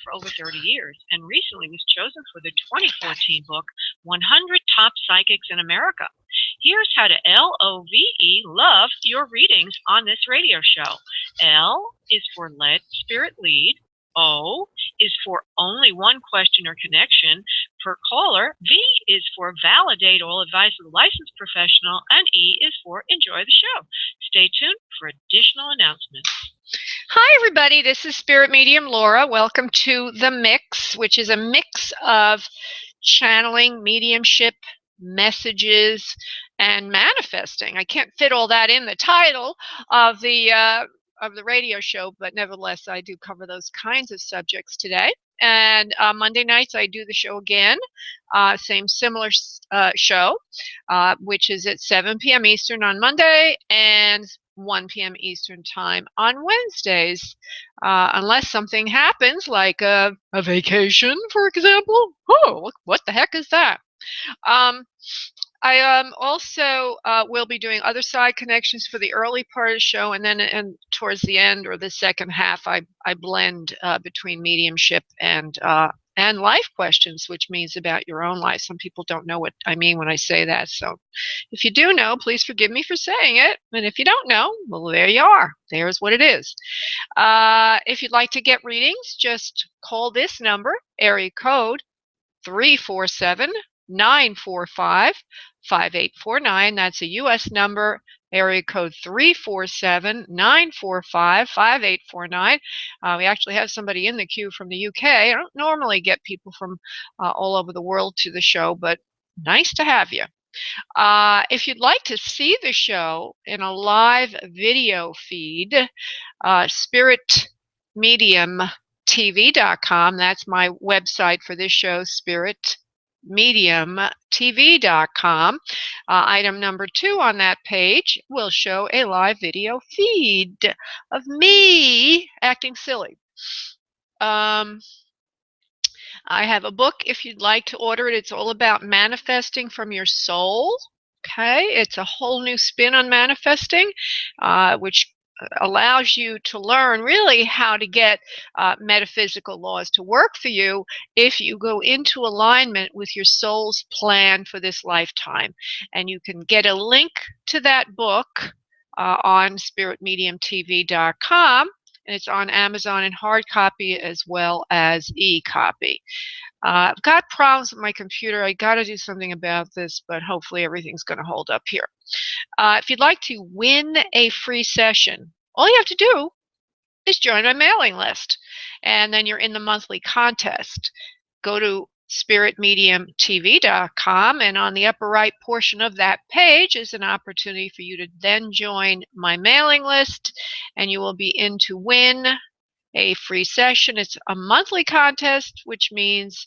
for over 30 years and recently was chosen for the 2014 book, 100 Top Psychics in America. Here's how to love your readings on this radio show. L is for let spirit lead. O is for only one question or connection per caller. V is for validate all advice of a licensed professional. And E is for enjoy the show. Stay tuned for additional announcements. Hi, everybody. This is Spirit Medium Laura. Welcome to The Mix, which is a mix of channeling, mediumship, messages, and manifesting. I can't fit all that in the title of the radio show, but nevertheless, I do cover those kinds of subjects today. And Monday nights, I do the show again, similar show, which is at 7 p.m. Eastern on Monday and 1 p.m. Eastern time on Wednesdays, unless something happens, like a vacation, for example. Oh, what the heck is that? I also will be doing other side connections for the early part of the show, and then towards the end or the second half, I blend between mediumship and life questions, which means about your own life. Some people don't know what I mean when I say that. So if you do know, please forgive me for saying it. And if you don't know, well, there you are. There's what it is. If you'd like to get readings, just call this number, area code 347-945-5849. That's a U.S. number, area code 347-945-5849. We actually have somebody in the queue from the UK. I don't normally get people from all over the world to the show, but nice to have you. If you'd like to see the show in a live video feed, spiritmediumtv.com. That's my website for this show, spiritmediumtv.com. Item number 2 on that page will show a live video feed of me acting silly. I have a book if you'd like to order it. It's all about manifesting from your soul. Okay, it's a whole new spin on manifesting, which allows you to learn really how to get metaphysical laws to work for you if you go into alignment with your soul's plan for this lifetime. And you can get a link to that book on spiritmediumtv.com, and it's on Amazon in hard copy as well as e-copy. I've got problems with my computer. I got to do something about this, but hopefully everything's going to hold up here. If you'd like to win a free session, all you have to do is join my mailing list, and then you're in the monthly contest. Go to spiritmediumtv.com, and on the upper right portion of that page is an opportunity for you to then join my mailing list, and you will be in to win a free session. It's a monthly contest, which means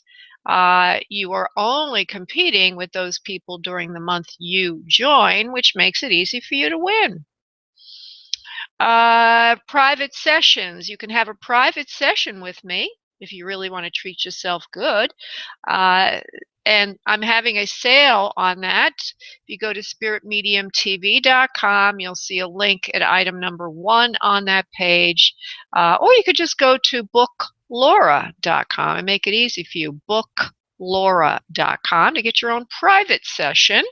you are only competing with those people during the month you join, which makes it easy for you to win. Private sessions. You can have a private session with me if you really want to treat yourself good. And I'm having a sale on that. If you go to spiritmediumtv.com, you'll see a link at item number 1 on that page. Or you could just go to booklaura.com and make it easy for you. Booklaura.com to get your own private session.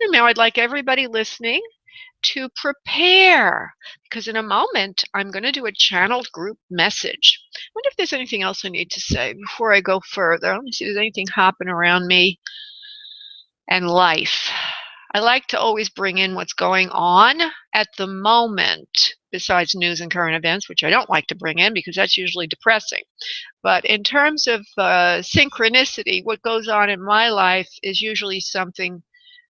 And now I'd like everybody listening to prepare, because in a moment I'm going to do a channeled group message. I wonder if there's anything else I need to say before I go further. Let me see if there's anything hopping around me and life. I like to always bring in what's going on at the moment, besides news and current events, which I don't like to bring in because that's usually depressing. But in terms of synchronicity, what goes on in my life is usually something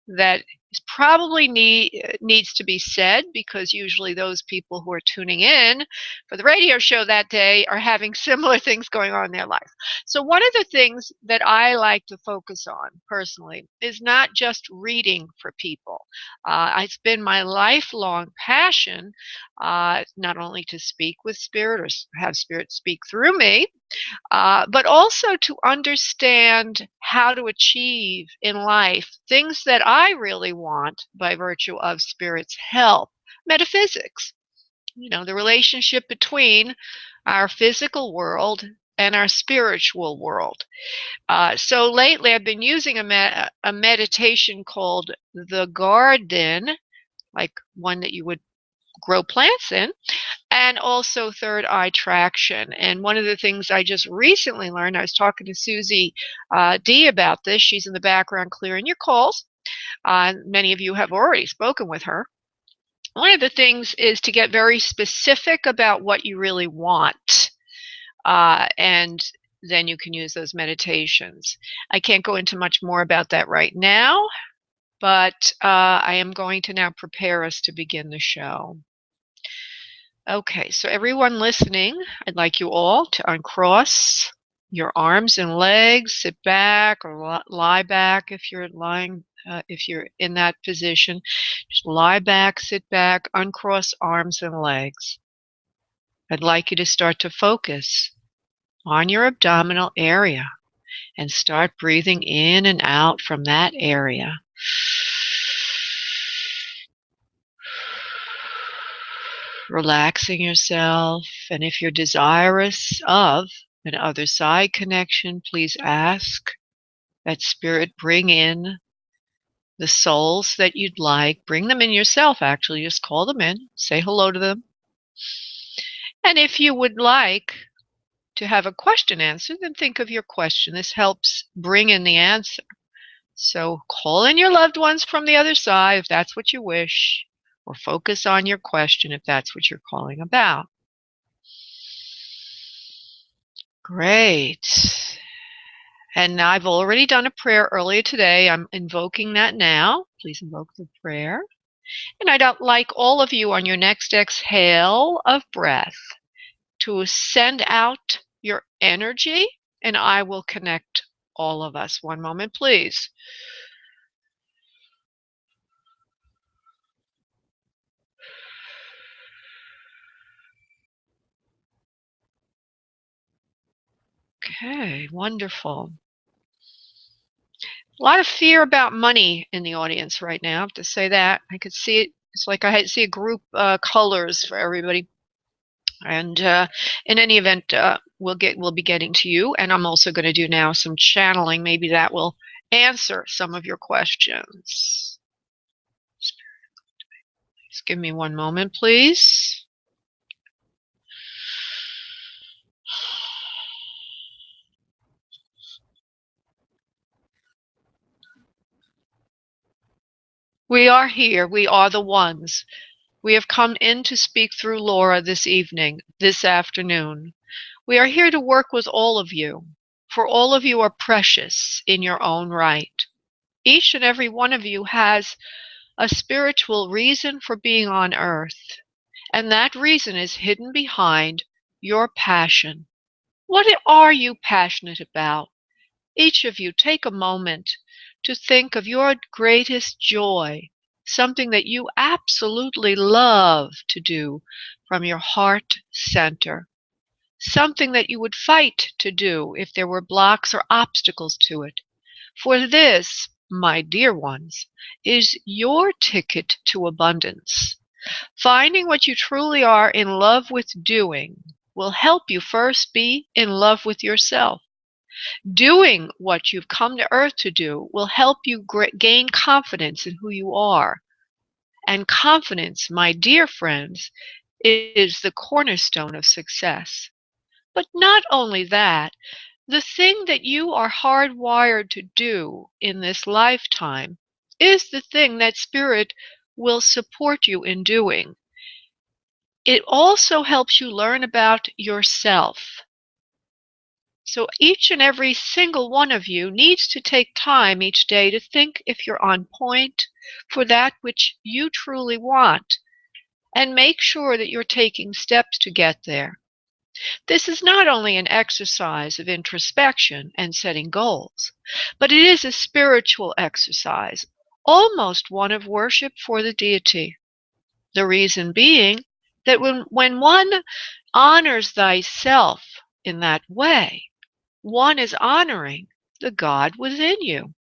that probably needs to be said, because usually those people who are tuning in for the radio show that day are having similar things going on in their life. So one of the things that I like to focus on personally is not just reading for people. It's been my lifelong passion not only to speak with spirit or have spirit speak through me, but also to understand how to achieve in life things that I really want by virtue of spirit's help. Metaphysics, you know, the relationship between our physical world and our spiritual world. So lately I've been using a meditation called the garden, like one that you would grow plants in, and also third eye traction. And one of the things I just recently learned, I was talking to Susie D about this. She's in the background clearing your calls. Many of you have already spoken with her. One of the things is to get very specific about what you really want. And then you can use those meditations. I can't go into much more about that right now, but I am going to now prepare us to begin the show. Okay, so everyone listening, I'd like you all to uncross your arms and legs, sit back or lie back if you're lying, if you're in that position. Just lie back, sit back, uncross arms and legs. I'd like you to start to focus on your abdominal area and start breathing in and out from that area. Relaxing yourself, and if you're desirous of an other side connection, please ask that Spirit bring in the souls that you'd like. Bring them in yourself, actually. Just call them in, say hello to them. And if you would like to have a question answered, then think of your question. This helps bring in the answer. So call in your loved ones from the other side if that's what you wish, or focus on your question if that's what you're calling about. Great. And I've already done a prayer earlier today. I'm invoking that now. Please invoke the prayer. And I'd like all of you on your next exhale of breath to send out your energy, and I will connect all of us. One moment, please. Okay, wonderful. A lot of fear about money in the audience right now. I have to say that. I could see it. It's like I see a group colors for everybody. And in any event, we'll be getting to you. And I'm also going to do now some channeling. Maybe that will answer some of your questions. Just give me one moment, please. We are here. We are the ones. We have come in to speak through Laura this evening, this afternoon. We are here to work with all of you, for all of you are precious in your own right. Each and every one of you has a spiritual reason for being on earth, and that reason is hidden behind your passion. What are you passionate about? Each of you take a moment to think of your greatest joy, something that you absolutely love to do from your heart center, something that you would fight to do if there were blocks or obstacles to it. For this, my dear ones, is your ticket to abundance. Finding what you truly are in love with doing will help you first be in love with yourself. Doing what you've come to earth to do will help you gain confidence in who you are. And confidence, my dear friends, is the cornerstone of success. But not only that, the thing that you are hardwired to do in this lifetime is the thing that Spirit will support you in doing. It also helps you learn about yourself. So each and every single one of you needs to take time each day to think if you're on point for that which you truly want, and make sure that you're taking steps to get there. This is not only an exercise of introspection and setting goals, but it is a spiritual exercise, almost one of worship for the deity. The reason being that when one honors thyself in that way, one is honoring the God within you,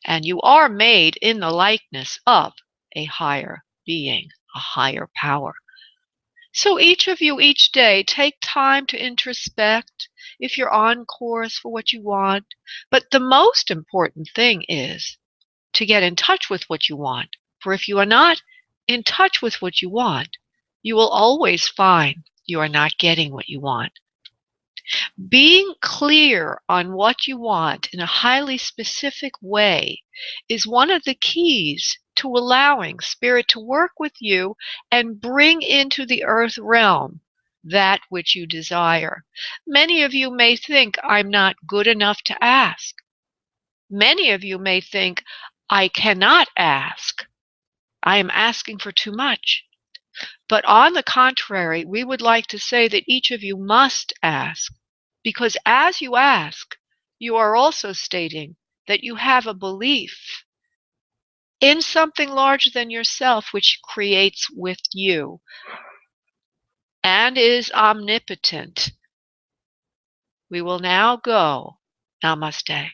and you are made in the likeness of a higher being, a higher power. So each of you each day take time to introspect if you're on course for what you want. But the most important thing is to get in touch with what you want. For if you are not in touch with what you want, you will always find you are not getting what you want. Being clear on what you want in a highly specific way is one of the keys to allowing Spirit to work with you and bring into the earth realm that which you desire. Many of you may think, I'm not good enough to ask. Many of you may think, I cannot ask. I am asking for too much. But on the contrary, we would like to say that each of you must ask. Because as you ask, you are also stating that you have a belief in something larger than yourself which creates with you and is omnipotent. We will now go. Namaste.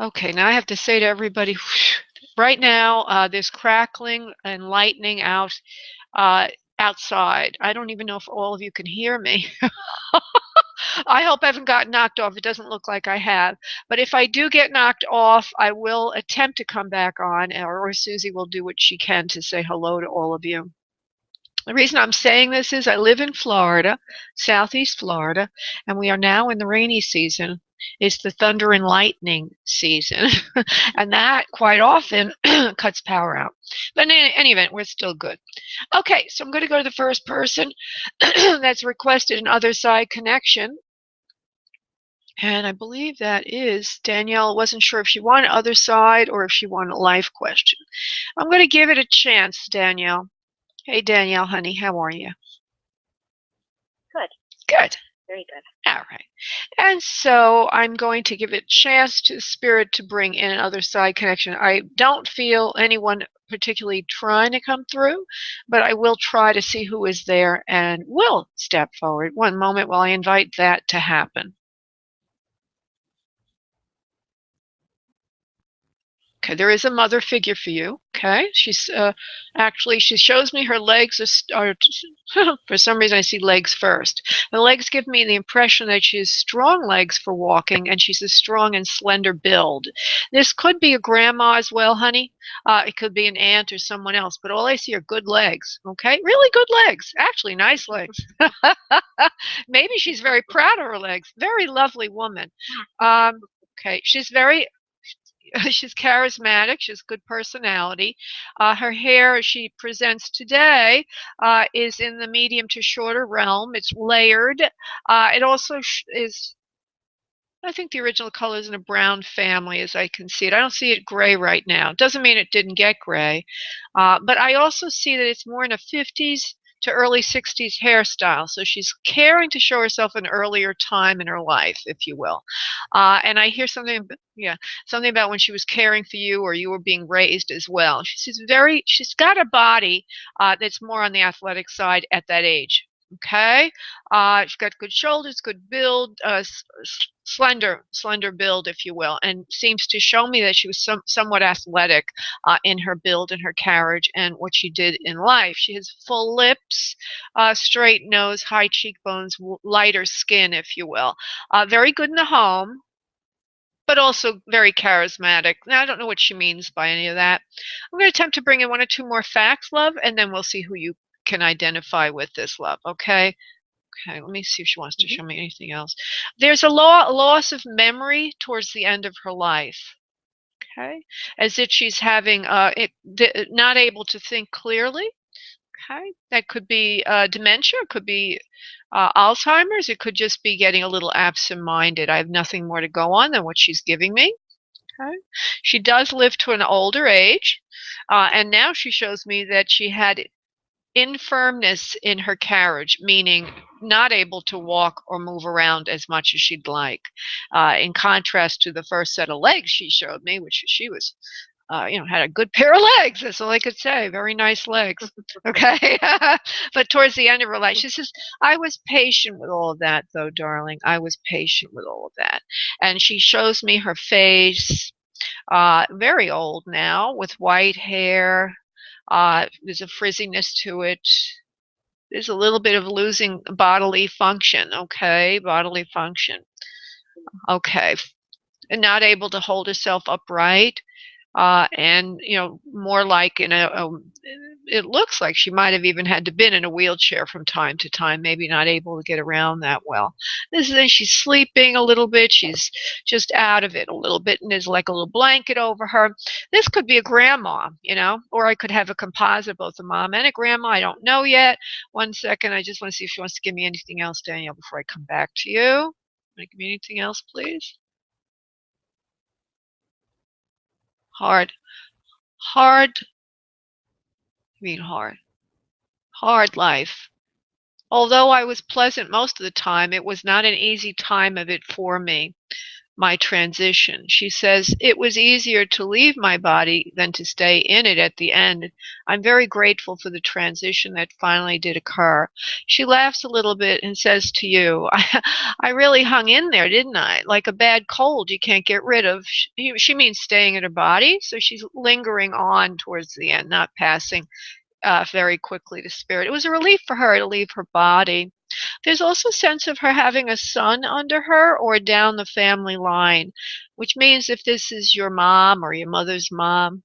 Okay, now I have to say to everybody, right now there's crackling and lightning outside. I don't even know if all of you can hear me. I hope I haven't gotten knocked off. It doesn't look like I have. But if I do get knocked off, I will attempt to come back on, or Susie will do what she can to say hello to all of you. The reason I'm saying this is I live in Florida, southeast Florida, and we are now in the rainy season. It's the thunder and lightning season, and that quite often cuts power out. But in any event, we're still good. Okay, so I'm going to go to the first person that's requested an other side connection. And I believe that is Danielle. Wasn't sure if she wanted other side or if she wanted a life question. I'm going to give it a chance, Danielle. Hey, Danielle, honey, how are you? Good. Good. Very good. All right. And so I'm going to give it a chance to Spirit to bring in another side connection. I don't feel anyone particularly trying to come through, but I will try to see who is there and will step forward. One moment while I invite that to happen. Okay, there is a mother figure for you. Okay, she's actually, she shows me her legs are for some reason I see legs first. The legs give me the impression that she has strong legs for walking, and she's a strong and slender build. This could be a grandma as well, honey. It could be an aunt or someone else, but all I see are good legs. Okay, really good legs. Actually, nice legs. Maybe she's very proud of her legs. Very lovely woman. Okay, she's charismatic. She has good personality. Her hair, as she presents today, is in the medium to shorter realm. It's layered. It also is, I think the original color is in a brown family as I can see it. I don't see it gray right now. Doesn't mean it didn't get gray. But I also see that it's more in a 50s to early 60s hairstyle. So she's caring to show herself an earlier time in her life, if you will. And I hear something about when she was caring for you or you were being raised as well. She's got a body that's more on the athletic side at that age. Okay, she's got good shoulders, good build, slender build, if you will, and seems to show me that she was somewhat athletic in her build and her carriage and what she did in life. She has full lips, straight nose, high cheekbones, lighter skin, if you will. Very good in the home, but also very charismatic. Now, I don't know what she means by any of that. I'm going to attempt to bring in one or two more facts, love, and then we'll see who you can identify with this, love, okay? Okay, let me see if she wants to show me anything else. There's a loss of memory towards the end of her life, okay? As if she's having, not able to think clearly, okay? That could be dementia, it could be Alzheimer's, it could just be getting a little absent-minded. I have nothing more to go on than what she's giving me. Okay. She does live to an older age, and now she shows me that she had infirmness in her carriage, meaning not able to walk or move around as much as she'd like. In contrast to the first set of legs she showed me, which she was, had a good pair of legs. That's all I could say. Very nice legs. Okay. But towards the end of her life, she says, I was patient with all of that, though, darling. I was patient with all of that. And she shows me her face, very old now, with white hair. There's a frizziness to it. There's a little bit of losing bodily function, okay? Bodily function. Okay. And not able to hold herself upright. And, more like it looks like she might have even had to been in a wheelchair from time to time, maybe not able to get around that well. Then she's sleeping a little bit. She's just out of it a little bit, and there's like a little blanket over her. This could be a grandma, or I could have a composite, both a mom and a grandma. I don't know yet. 1 second. I just want to see if she wants to give me anything else, Danielle, before I come back to you. Want to give me anything else, please? Hard. Hard life. Although I was pleasant most of the time, it was not an easy time of it for me, my transition. She says, it was easier to leave my body than to stay in it at the end. I'm very grateful for the transition that finally did occur. She laughs a little bit and says to you, I really hung in there, didn't I? Like a bad cold you can't get rid of. She means staying in her body, so she's lingering on towards the end, not passing very quickly to spirit. It was a relief for her to leave her body. There's also a sense of her having a son under her or down the family line, which means if this is your mom or your mother's mom,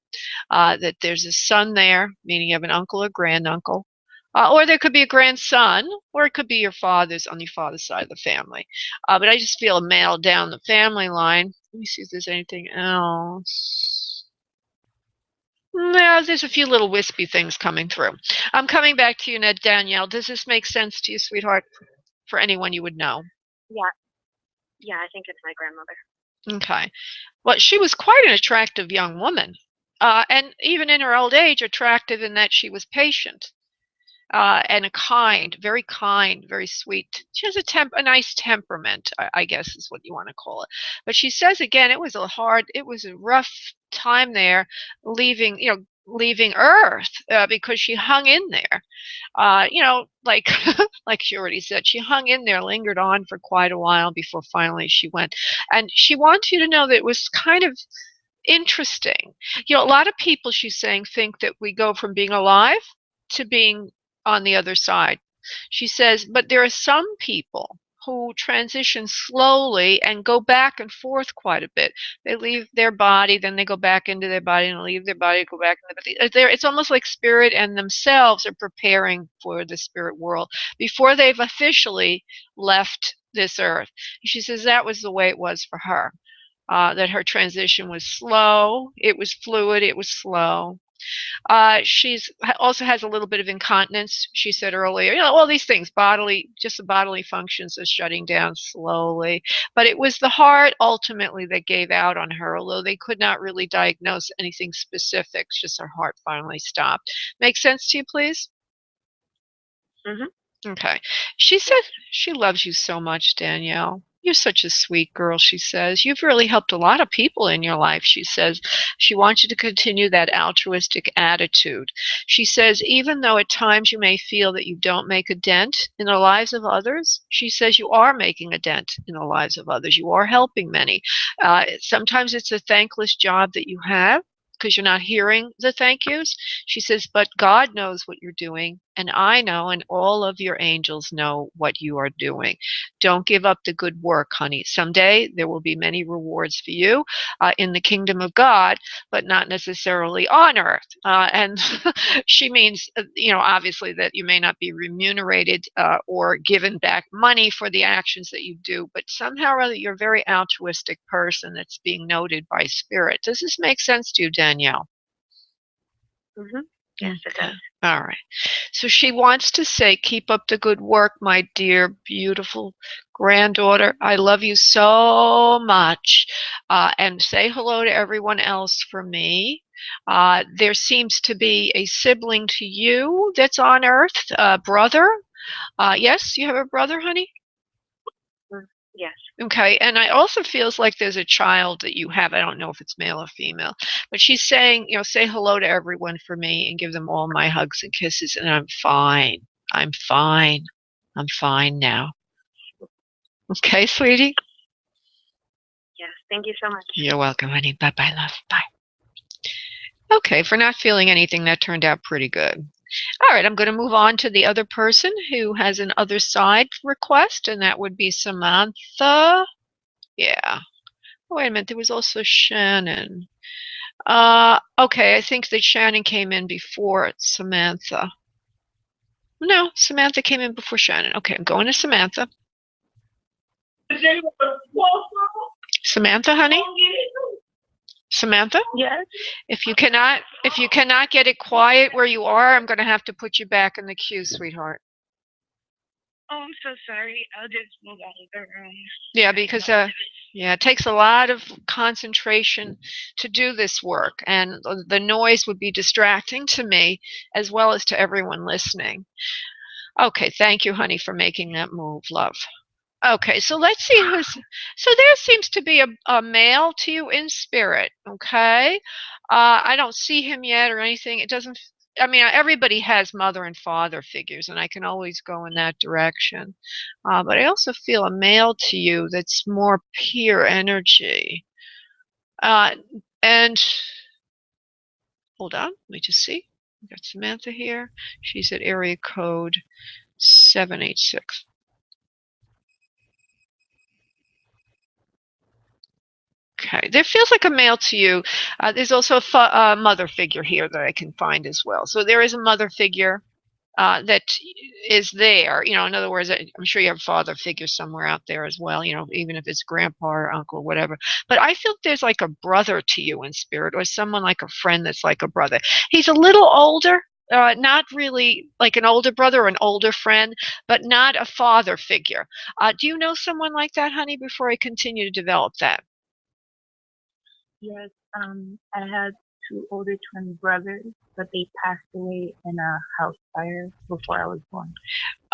that there's a son there, meaning you have an uncle or granduncle. Or there could be a grandson, or it could be your father's on your father's side of the family. But I just feel a male down the family line. Let me see if there's anything else. No, there's a few little wispy things coming through. I'm coming back to you, Danielle. Does this make sense to you, sweetheart, for anyone you would know? Yeah, I think it's my grandmother. Okay. Well, she was quite an attractive young woman, and even in her old age, attractive in that she was patient. And very kind, very sweet. She has a nice temperament, I guess is what you want to call it. But she says again, it was a rough time there, leaving Earth because she hung in there. Like like she already said, she hung in there, lingered on for quite a while before finally she went. And she wants you to know that it was kind of interesting. A lot of people, she's saying, think that we go from being alive to being on the other side. She says, but there are some people who transition slowly and go back and forth quite a bit. They leave their body, then they go back into their body, and leave their body, go back into the body. It's almost like spirit and themselves are preparing for the spirit world before they've officially left this earth. She says that was the way it was for her. That her transition was slow, it was fluid, it was slow. She's also has a little bit of incontinence. She said earlier, all these things, just the bodily functions are shutting down slowly. But it was the heart ultimately that gave out on her, although they could not really diagnose anything specific. It's just her heart finally stopped. Make sense to you, please? Mm-hmm. Okay. She said she loves you so much, Danielle. You're such a sweet girl, she says. You've really helped a lot of people in your life, she says. She wants you to continue that altruistic attitude. She says, even though at times you may feel that you don't make a dent in the lives of others, she says you are making a dent in the lives of others. You are helping many. Sometimes it's a thankless job that you have because you're not hearing the thank yous. She says, but God knows what you're doing, and I know, and all of your angels know what you are doing. Don't give up the good work, honey. Someday there will be many rewards for you in the kingdom of God, but not necessarily on earth. And she means, obviously that you may not be remunerated or given back money for the actions that you do, but somehow or other you're a very altruistic person that's being noted by spirit. Does this make sense to you, Danielle? Mm-hmm. Yes, it does. All right. So she wants to say, keep up the good work, my dear, beautiful granddaughter. I love you so much. And say hello to everyone else for me. There seems to be a sibling to you that's on Earth, a brother. Yes, you have a brother, honey? Yes. Okay, and I also feels like there's a child that you have. I don't know if it's male or female, but she's saying, say hello to everyone for me and give them all my hugs and kisses, and I'm fine. I'm fine. I'm fine now. Okay, sweetie? Yes, thank you so much. You're welcome, honey. Bye-bye, love. Bye. Okay, for not feeling anything, that turned out pretty good. All right, I'm going to move on to the other person who has an other side request, and that would be Samantha. Yeah. Oh, wait a minute, there was also Shannon. Okay, I think that Shannon came in before Samantha. No, Samantha came in before Shannon. Okay, I'm going to Samantha. Samantha, honey? Samantha? Yes. If you cannot get it quiet where you are, I'm going to have to put you back in the queue, sweetheart. Oh, I'm so sorry. I'll just move out of the room. Yeah, because it takes a lot of concentration to do this work, and the noise would be distracting to me as well as to everyone listening. Okay, thank you, honey, for making that move, love. Okay, so let's see so there seems to be a male to you in spirit, okay? I don't see him yet or anything. It doesn't, I mean, everybody has mother and father figures, and I can always go in that direction. But I also feel a male to you that's more pure energy. And hold on, let me just see. We've got Samantha here. She's at area code 786. Okay, there feels like a male to you. There's also a mother figure here that I can find as well. So there is a mother figure that is there. You know, in other words, I'm sure you have a father figure somewhere out there as well, you know, even if it's grandpa or uncle, whatever. But I feel there's like a brother to you in spirit, or someone like a friend that's like a brother. He's a little older. Not really like an older brother or an older friend, but not a father figure. Do you know someone like that, honey, before I continue to develop that? Yes, I had two older twin brothers, but they passed away in a house fire before I was born.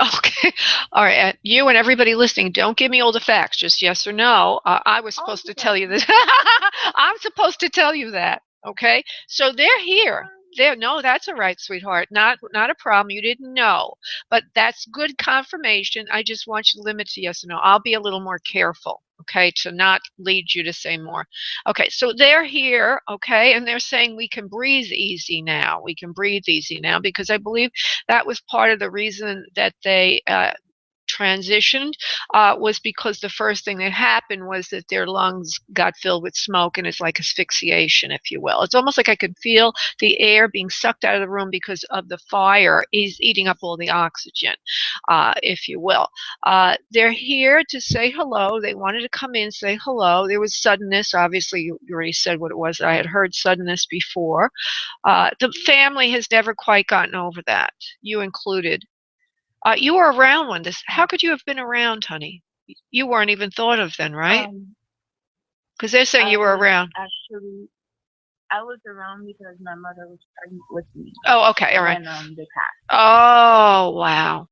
Okay. All right. You and everybody listening, don't give me all the facts, just yes or no. I was supposed to tell you this. I'm supposed to tell you that. Okay. So they're here. No, that's all right, sweetheart. Not a problem. You didn't know. But that's good confirmation. I just want you to limit to yes or no. I'll be a little more careful, okay, to not lead you to say more. Okay, so they're here, okay, and they're saying we can breathe easy now. We can breathe easy now because I believe that was part of the reason that they transitioned was because the first thing that happened was that their lungs got filled with smoke, and it's like asphyxiation, if you will. It's almost like I could feel the air being sucked out of the room because of the fire is eating up all the oxygen, if you will. They're here to say hello. They wanted to come in, say hello. There was suddenness. Obviously, you already said what it was. I had heard suddenness before. The family has never quite gotten over that, you included. You were around when this. How could you have been around, honey? You weren't even thought of then, right? Because they're saying you were around. Actually, I was around because my mother was pregnant with me. Oh, okay, all right. When they passed. Oh, wow.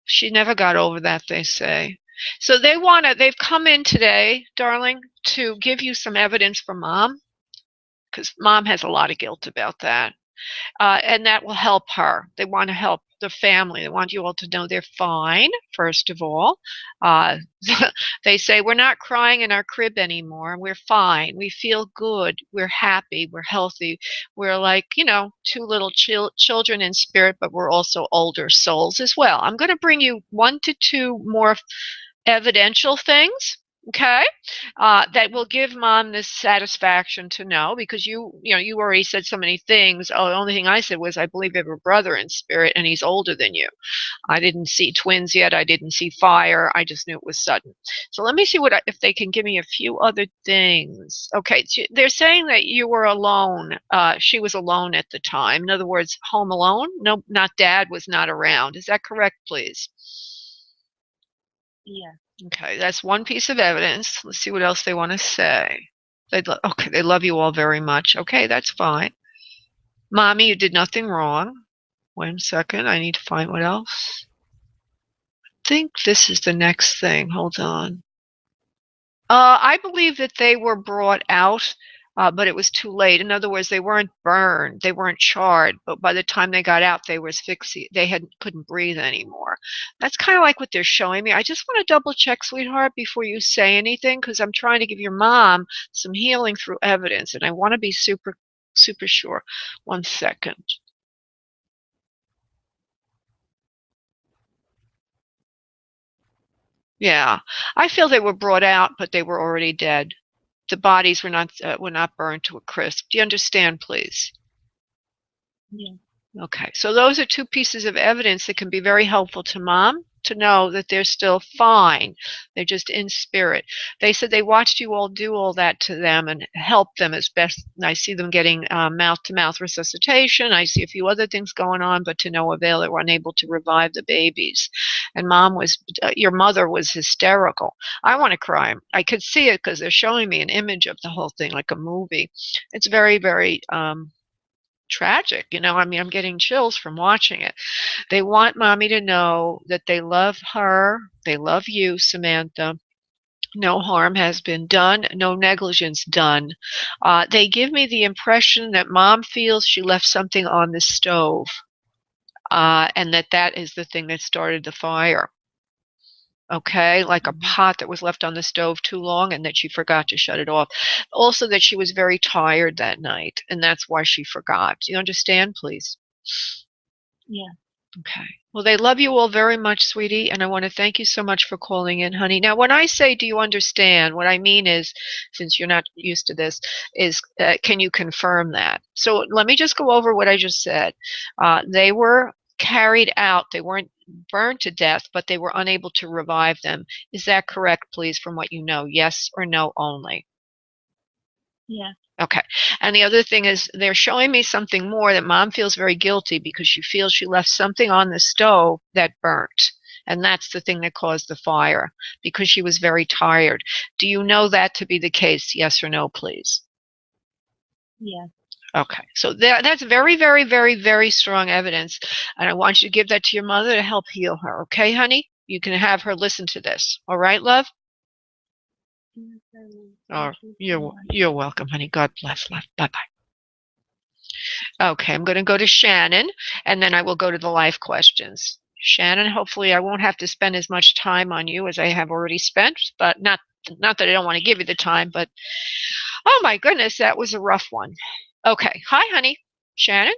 She never got over that, they say. So they've come in today, darling, to give you some evidence for mom, because mom has a lot of guilt about that. And that will help her. They want to help the family. They want you all to know they're fine, first of all. They say, we're not crying in our crib anymore. We're fine. We feel good. We're happy. We're healthy. We're like, you know, two little children in spirit, but we're also older souls as well. I'm going to bring you 1 to 2 more evidential things, okay, that will give mom this satisfaction to know, because you already said so many things. Oh, the only thing I said was I believe you have a brother in spirit and he's older than you. I didn't see twins yet. I didn't see fire. I just knew it was sudden. So let me see if they can give me a few other things. Okay, so they're saying that you were alone. She was alone at the time. In other words, home alone. No, not dad was not around. Is that correct, please? Yeah. Okay, that's one piece of evidence. Let's see what else they want to say. Okay, they love you all very much. Okay, that's fine. Mommy, you did nothing wrong. 1 second, I need to find what else. I think this is the next thing. Hold on. I believe that they were brought out, but it was too late. In other words, they weren't burned, they weren't charred, but by the time they got out, they were asphyxiated. They couldn't breathe anymore. That's kind of like what they're showing me. I just want to double check, sweetheart, before you say anything, because I'm trying to give your mom some healing through evidence, and I want to be super super sure. 1 second. Yeah, I feel they were brought out, but they were already dead. The bodies were not burned to a crisp. Do you understand, please? Yeah. Okay, so those are 2 pieces of evidence that can be very helpful to mom to know that they're still fine. They're just in spirit. They said they watched you all do all that to them and help them as best. I see them getting mouth-to-mouth resuscitation. I see a few other things going on, but to no avail. They were unable to revive the babies. And your mother was hysterical. I want to cry. I could see it because they're showing me an image of the whole thing like a movie. It's very, very tragic. I mean, I'm getting chills from watching it. They want mommy to know that they love her. They love you, Samantha. No harm has been done, no negligence done. They give me the impression that mom feels she left something on the stove, and that is the thing that started the fire. Okay, like a pot that was left on the stove too long and that she forgot to shut it off. Also that she was very tired that night, and that's why she forgot. Do you understand, please? Yeah. Okay. Well, they love you all very much, sweetie, and I want to thank you so much for calling in, honey. Now, when I say, do you understand, what I mean is, since you're not used to this, is can you confirm that? So let me just go over what I just said. They were carried out. They weren't burned to death, but they were unable to revive them. Is that correct, please, from what you know? Yes or no only? Yeah. Okay. And the other thing is they're showing me something more, that mom feels very guilty because she feels she left something on the stove that burnt. And that's the thing that caused the fire because she was very tired. Do you know that to be the case? Yes or no, please? Yeah. Okay. So that's very, very, very, very strong evidence. And I want you to give that to your mother to help heal her. Okay, honey? You can have her listen to this. All right, love? Oh, you're welcome, honey. God bless, love. Bye-bye. Okay, I'm going to go to Shannon, and then I will go to the life questions. Shannon, hopefully I won't have to spend as much time on you as I have already spent, but not that I don't want to give you the time, but oh my goodness, that was a rough one. Okay, hi, honey. Shannon?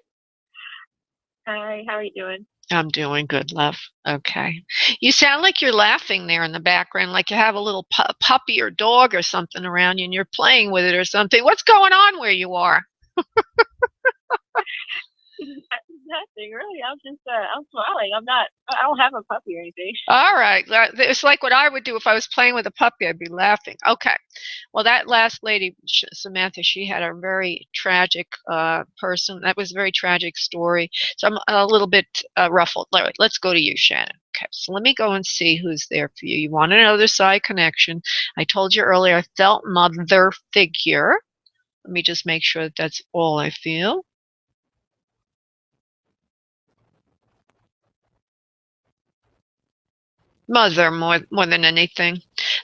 Hi, how are you doing? I'm doing good, love. Okay. You sound like you're laughing there in the background, like you have a little puppy or dog or something around you and you're playing with it or something. What's going on where you are? Nothing really. I'm smiling. I don't have a puppy or anything. All right. It's like what I would do if I was playing with a puppy. I'd be laughing. Okay. Well, that last lady, Samantha, she had a very tragic person. That was a very tragic story. So I'm a little bit ruffled. All right, let's go to you, Shannon. Okay. So let me go and see who's there for you. You want an other side connection. I told you earlier I felt mother figure. Let me just make sure that that's all I feel. Mother more than anything.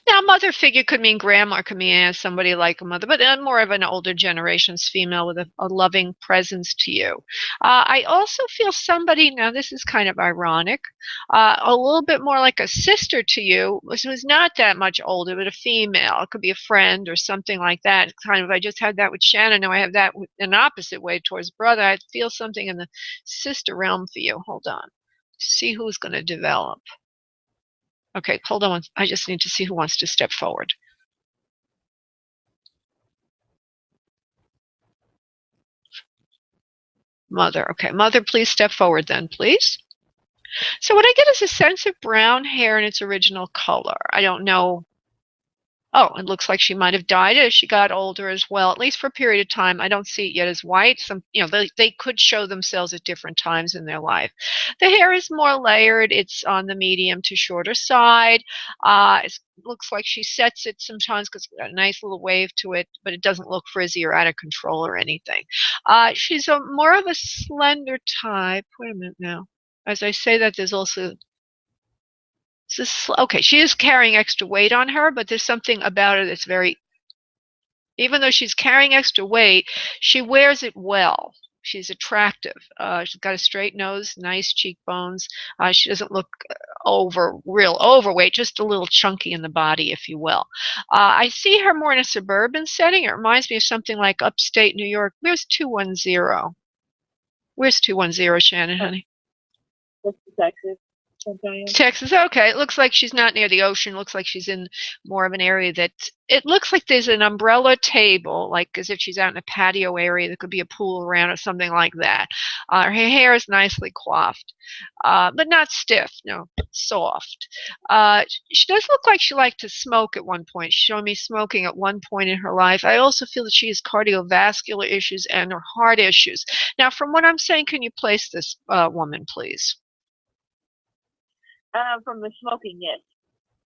Now, mother figure could mean grandma, could mean somebody like a mother, but more of an older generation's female with a loving presence to you. I also feel somebody, now this is kind of ironic, a little bit more like a sister to you, who's not that much older, but a female. It could be a friend or something like that. Kind of, I just had that with Shannon. Now I have that in an opposite way towards brother. I feel something in the sister realm for you. Hold on. See who's going to develop. Okay, hold on. I just need to see who wants to step forward. Mother. Okay, mother, please step forward then, please. So what I get is a sense of brown hair in its original color. I don't know. Oh, it looks like she might have died as she got older as well, at least for a period of time. I don't see it yet as white. They could show themselves at different times in their life. The hair is more layered. It's on the medium to shorter side. It looks like she sets it sometimes because it's got a nice little wave to it, but it doesn't look frizzy or out of control or anything. She's more of a slender type. Wait a minute now. As I say that, there's also okay, she is carrying extra weight on her, but there's something about her that's very, even though she's carrying extra weight, she wears it well. She's attractive. She's got a straight nose, nice cheekbones. She doesn't look real overweight, just a little chunky in the body, if you will. I see her more in a suburban setting. It reminds me of something like upstate New York. Where's 210? Where's 210, Shannon, honey? That's Texas. Antonio. Texas, okay. It looks like she's not near the ocean. Looks like she's in more of an area that it looks like there's an umbrella table, like as if she's out in a patio area. There could be a pool around or something like that. Her hair is nicely coiffed, but not stiff, no, soft. She does look like she liked to smoke at one point. She showed me smoking at one point in her life. I also feel that she has cardiovascular issues and her heart issues. Now, from what I'm saying, can you place this woman, please? From the smoking, yes.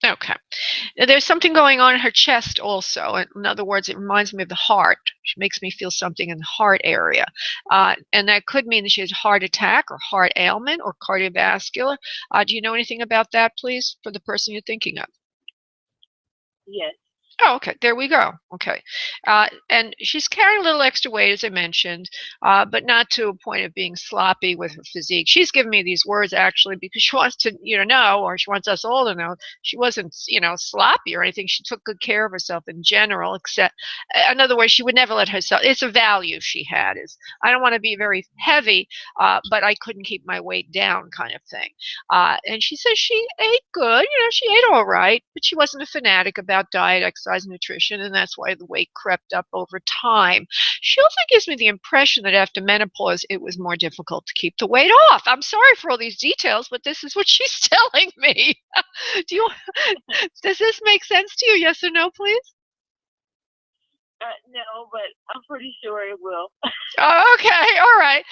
Okay. There's something going on in her chest also. In other words, it reminds me of the heart. She makes me feel something in the heart area. And that could mean that she has a heart attack or heart ailment or cardiovascular. Do you know anything about that, please, for the person you're thinking of? Yes. Oh, okay. There we go. Okay. And she's carrying a little extra weight, as I mentioned, but not to a point of being sloppy with her physique. She's given me these words, actually, because she wants to, know, or she wants us all to know, she wasn't, sloppy or anything. She took good care of herself in general, except, in other words, she would never let herself, it's a value she had, is I don't want to be very heavy, but I couldn't keep my weight down kind of thing. And she says she ate good, she ate all right, but she wasn't a fanatic about diet, exercise, nutrition, and that's why the weight crept up over time. She also gives me the impression that after menopause, it was more difficult to keep the weight off. I'm sorry for all these details, but this is what she's telling me. Does this make sense to you? Yes or no, please? No, but I'm pretty sure it will. Oh, okay, all right.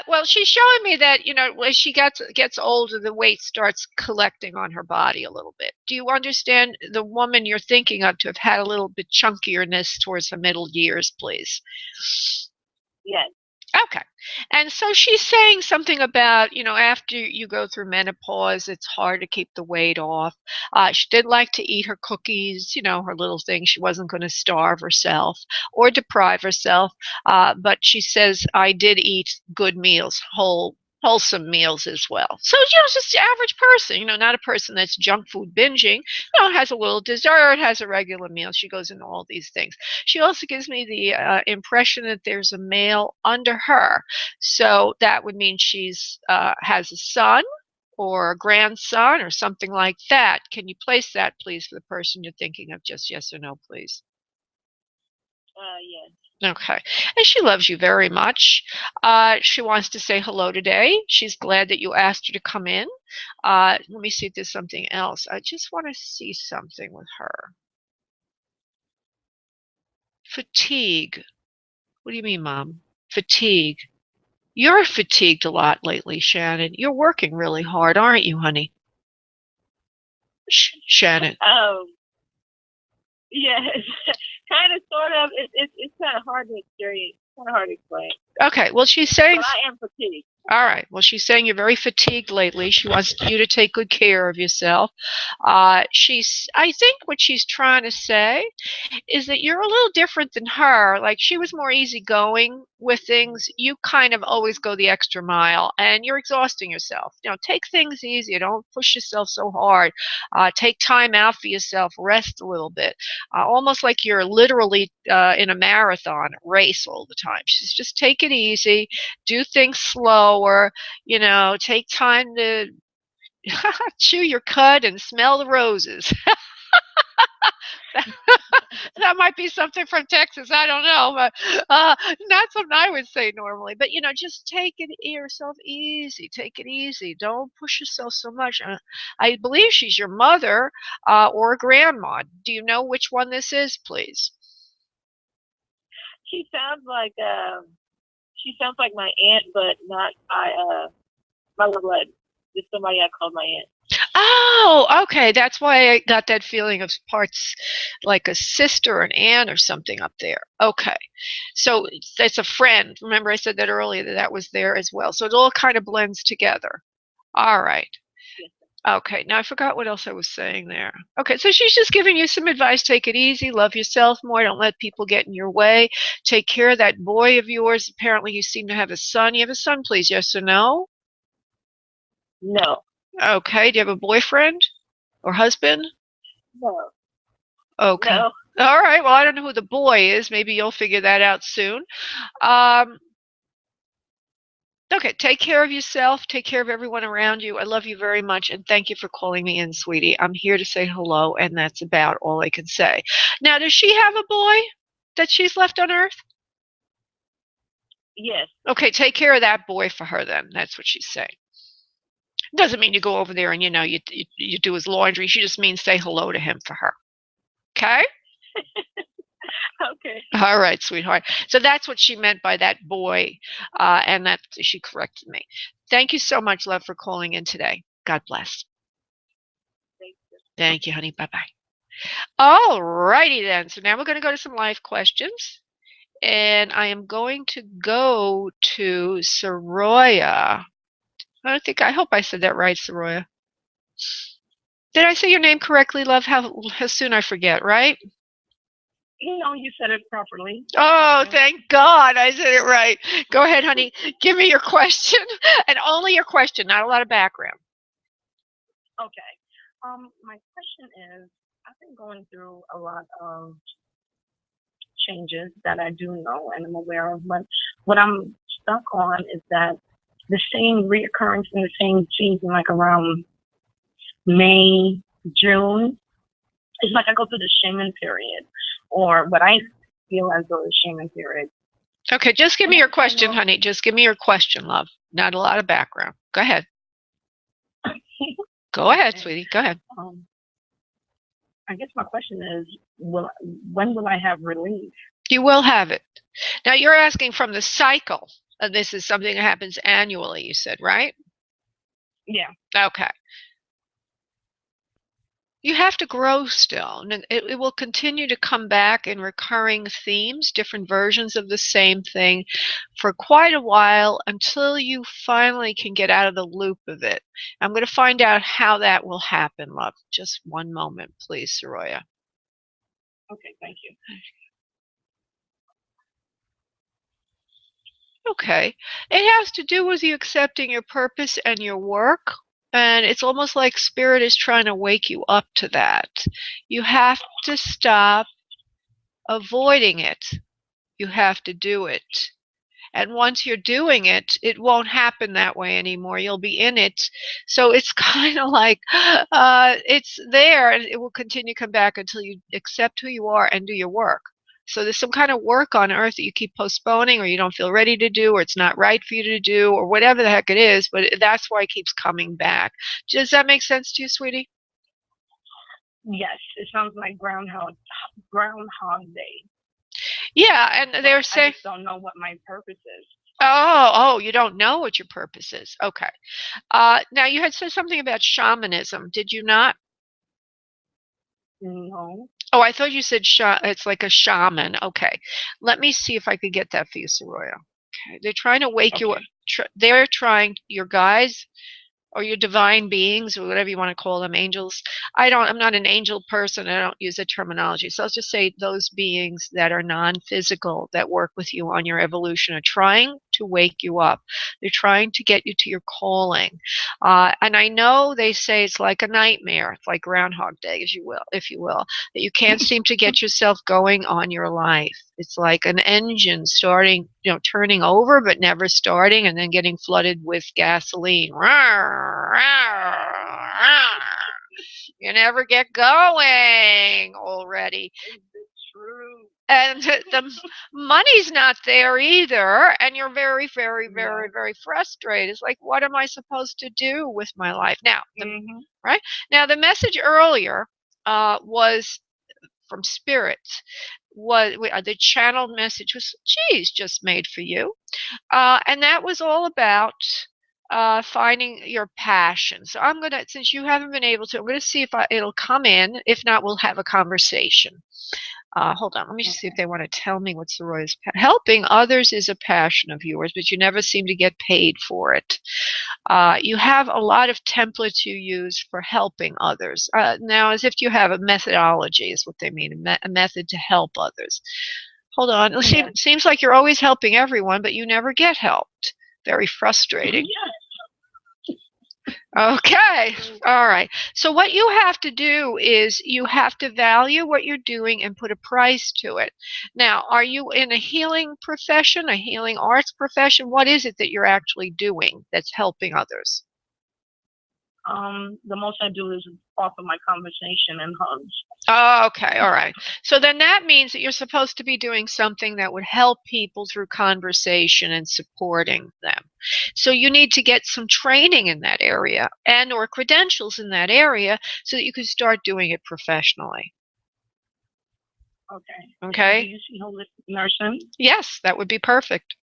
Well, she's showing me that, as she gets older, the weight starts collecting on her body a little bit. Do you understand the woman you're thinking of to have had a little bit chunkierness towards the middle years, please? Yes. Okay. And so she's saying something about, after you go through menopause, it's hard to keep the weight off. She did like to eat her cookies, her little thing. She wasn't going to starve herself or deprive herself. But she says, I did eat good meals, wholesome meals as well. So, just the average person, not a person that's junk food binging, has a little dessert, has a regular meal. She goes into all these things. She also gives me the impression that there's a male under her. So that would mean she's has a son or a grandson or something like that. Can you place that, please, for the person you're thinking of? Just yes or no, please. Yes. Okay. And she loves you very much. She wants to say hello today. She's glad that you asked her to come in. Let me see if there's something else. I just want to see something with her. Fatigue. What do you mean, Mom? Fatigue. You're fatigued a lot lately, Shannon. You're working really hard, aren't you, honey? Shannon. Yes. Kind of, sort of. It's kind of hard to experience. Kind of hard to explain. Okay. Well, she's saying. But I am fatigued. All right. Well, she's saying you're very fatigued lately. She wants you to take good care of yourself. I think what she's trying to say is that you're a little different than her. Like, she was more easygoing with things. You kind of always go the extra mile, and you're exhausting yourself. Take things easy. Don't push yourself so hard. Take time out for yourself. Rest a little bit. Almost like you're literally in a marathon race all the time. She's just take it easy. Do things slower. Take time to chew your cud and smell the roses. That might be something from Texas. I don't know, but not something I would say normally. But just take it yourself easy. Take it easy. Don't push yourself so much. I believe she's your mother or a grandma. Do you know which one this is, please? She sounds like my aunt, but not my blood. Just somebody I called my aunt. Oh, okay. That's why I got that feeling of parts like a sister or an aunt or something up there. Okay. So it's a friend. Remember I said that earlier, that was there as well. So it all kind of blends together. All right. Okay. Now I forgot what else I was saying there. Okay. So she's just giving you some advice. Take it easy. Love yourself more. Don't let people get in your way. Take care of that boy of yours. Apparently you seem to have a son. You have a son, please. Yes or no? No. Okay. Do you have a boyfriend or husband? No. Okay. No. All right. Well, I don't know who the boy is. Maybe you'll figure that out soon. Um, okay. Take care of yourself. Take care of everyone around you. I love you very much, and thank you for calling me in, sweetie. I'm here to say hello, and that's about all I can say. Now, does she have a boy that she's left on Earth? Yes. Okay. Take care of that boy for her then. That's what she's saying. Doesn't mean you go over there and you do his laundry. She just means say hello to him for her. Okay? Okay. All right, sweetheart. So that's what she meant by that boy, and that she corrected me. Thank you so much, love, for calling in today. God bless. Thank you. Thank you, honey. Bye-bye. All righty then. So now we're going to go to some live questions. And I am going to go to Soroya. I hope I said that right, Soroya. Did I say your name correctly, love? How soon I forget, right? You said it properly. Oh, thank God I said it right. Go ahead, honey. Give me your question, and only your question, not a lot of background. Okay. My question is, I've been going through a lot of changes that I do know and I'm aware of, but what I'm stuck on is that the same reoccurrence in the same season, like around May, June, it's like I go through the shaman period, or what I feel as though the shaman period. Okay, just give me your question, honey. Just give me your question, love. Not a lot of background. Go ahead. Go ahead, sweetie. Go ahead. I guess my question is, when will I have relief? You will have it. Now, you're asking from the cycle. This is something that happens annually, you said, right? Yeah. Okay. You have to grow still, and it will continue to come back in recurring themes, different versions of the same thing for quite a while until you finally can get out of the loop of it. I'm going to find out how that will happen, love. Just one moment, please, Soroya. Okay, thank you. Okay. It has to do with you accepting your purpose and your work. And it's almost like Spirit is trying to wake you up to that. You have to stop avoiding it. You have to do it. And once you're doing it, it won't happen that way anymore. You'll be in it. So it's kind of like it's there, and it will continue to come back until you accept who you are and do your work. So there's some kind of work on earth that you keep postponing, or you don't feel ready to do, or it's not right for you to do, or whatever the heck it is, but that's why it keeps coming back. Does that make sense to you, sweetie? Yes, it sounds like Groundhog Day. Yeah, and they're saying, I just don't know what my purpose is. Oh, you don't know what your purpose is. Okay. Now, you had said something about shamanism. Did you not? No. Oh, I thought you said it's like a shaman. Okay. Let me see if I could get that for you, Soroya. Okay. They're trying to wake you up. They're trying, your guys, or your divine beings, or whatever you want to call them, angels. I'm not an angel person. I don't use the terminology. So I'll just say those beings that are non-physical that work with you on your evolution are trying to wake you up. They're trying to get you to your calling. And I know they say it's like a nightmare. It's like Groundhog Day, if you will, that you can't seem to get yourself going on your life. It's like an engine starting, turning over, but never starting, and then getting flooded with gasoline. You never get going already. True. And the money's not there either, and you're very, very, very, very frustrated. It's like, what am I supposed to do with my life now? Right now, the message earlier was from Spirit. The channeled message was, geez, just made for you, and that was all about finding your passion. So I'm gonna, since you haven't been able to, I'm gonna see if it'll come in. If not, we'll have a conversation. Hold on, let me just see if they want to tell me what Soroya's helping others is a passion of yours, but you never seem to get paid for it. You have a lot of templates you use for helping others. Now, as if you have a methodology, is what they mean, a method to help others. Hold on, it seems like you're always helping everyone, but you never get helped. Very frustrating. Okay. All right. So what you have to do is you have to value what you're doing and put a price to it. Now, are you in a healing profession, a healing arts profession? What is it that you're actually doing that's helping others? The most I do is offer my conversation and hugs. Oh, okay. All right. So then that means that you're supposed to be doing something that would help people through conversation and supporting them. So you need to get some training in that area and or credentials in that area so that you can start doing it professionally. Okay. Okay. Do you see holistic nursing? Yes, that would be perfect.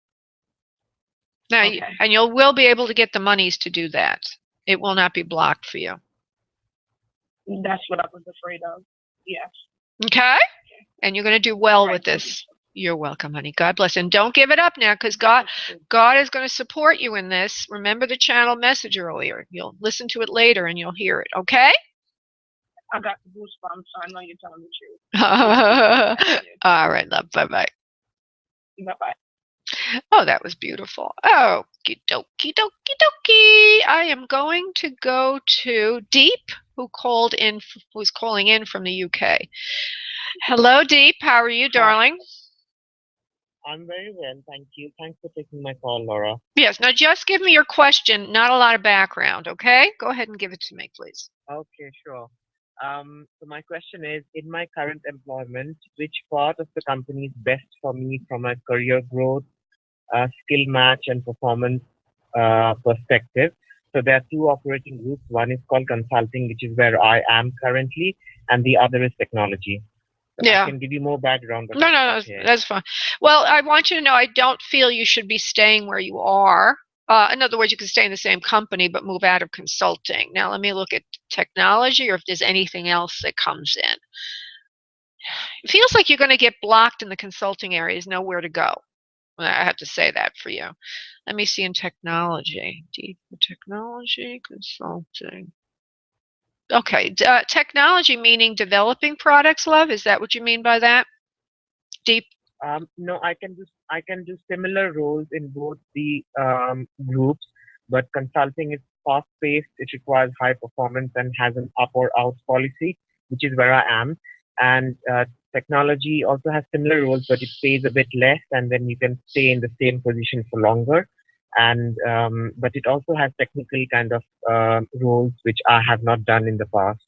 Now, Okay. and you will be able to get the monies to do that. It will not be blocked for you. That's what I was afraid of. Yes. Okay? And you're going to do well Right. with this. You're welcome, honey. God bless. And don't give it up now, because God is going to support you in this. Remember the channel message earlier. You'll listen to it later and you'll hear it. Okay? I got the goosebumps, so I know you're telling the truth. All right, love. Bye-bye. Bye-bye. Oh, that was beautiful. Oh, okie dokie dokie dokie. I am going to go to Deep, who's calling in from the UK. Hello, Deep. How are you, darling? I'm very well, thank you. Thanks for taking my call, Laura. Yes. Now, just give me your question. Not a lot of background, okay? Go ahead and give it to me, please. Okay, sure. So my question is, in my current employment, which part of the company is best for me from a career growth, skill match, and performance perspective? So there are two operating groups. One is called consulting, which is where I am currently, and the other is technology. So Yeah. I can give you more background. No, that's fine. Well, I want you to know I don't feel you should be staying where you are. In other words, you can stay in the same company but move out of consulting. Now, let me look at technology or if there's anything else that comes in. It feels like you're going to get blocked in the consulting area. There's nowhere to go. I have to say that for you. Let me see in technology. Deep technology, consulting. Okay, technology meaning developing products, love? Is that what you mean by that? Deep? No, I can do similar roles in both the groups, but consulting is fast paced. It requires high performance and has an up or out policy, which is where I am. And technology also has similar roles, but it pays a bit less, and then you can stay in the same position for longer. And but it also has technical kind of roles which I have not done in the past.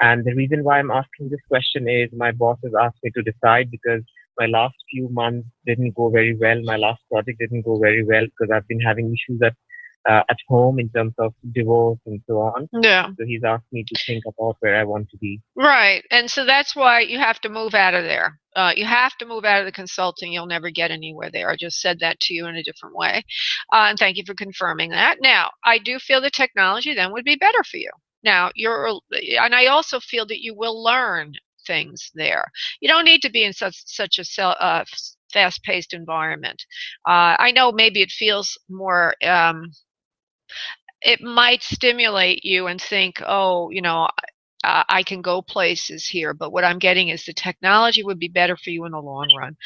And the reason why I'm asking this question is my boss has asked me to decide because my last few months didn't go very well. My last project didn't go very well because I've been having issues at home in terms of divorce and so on. Yeah. So he's asked me to think about where I want to be. Right. And so that's why you have to move out of there. You have to move out of the consulting. You'll never get anywhere there. I just said that to you in a different way. And thank you for confirming that. Now, I do feel the technology then would be better for you. Now, and I also feel that you will learn things there. You don't need to be in such a fast-paced environment. I know maybe it feels more it might stimulate you and think, oh, I can go places here, but what I'm getting is the technology would be better for you in the long run.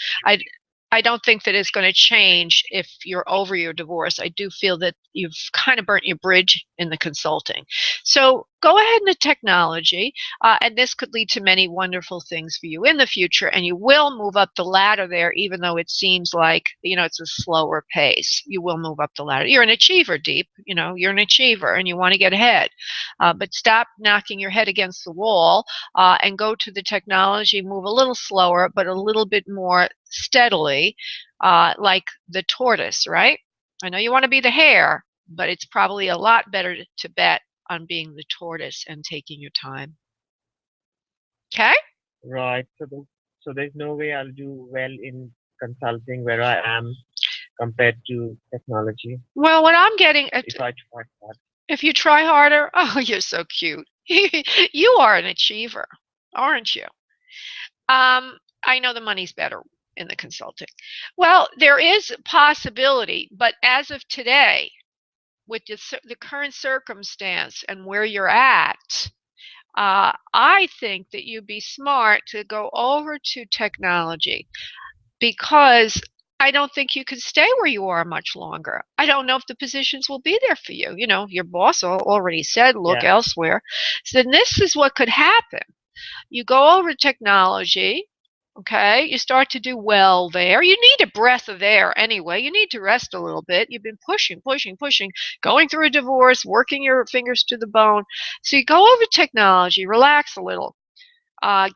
I don't think that it's going to change if you're over your divorce. I do feel that you've kind of burnt your bridge in the consulting. So go ahead in the technology, and this could lead to many wonderful things for you in the future, and you will move up the ladder there, even though it seems like, it's a slower pace. You will move up the ladder. You're an achiever, Deep. You're an achiever, and you want to get ahead. But stop knocking your head against the wall and go to the technology, move a little slower, but a little bit more steadily, like the tortoise, right? I know you want to be the hare, but it's probably a lot better to bet on being the tortoise and taking your time. Okay? Right. So there's no way I'll do well in consulting where I am compared to technology. Well, what I'm getting at, if I try hard. If you try harder, oh, you're so cute. You are an achiever, aren't you? I know the money's better in the consulting. Well, there is a possibility, but as of today, with the current circumstance and where you're at, I think that you'd be smart to go over to technology because I don't think you can stay where you are much longer. I don't know if the positions will be there for you. You know, your boss already said, look Yeah. elsewhere. So then this is what could happen. You go over technology, okay? You start to do well there. You need a breath of air anyway. You need to rest a little bit. You've been pushing, going through a divorce, working your fingers to the bone. So you go over technology, relax a little.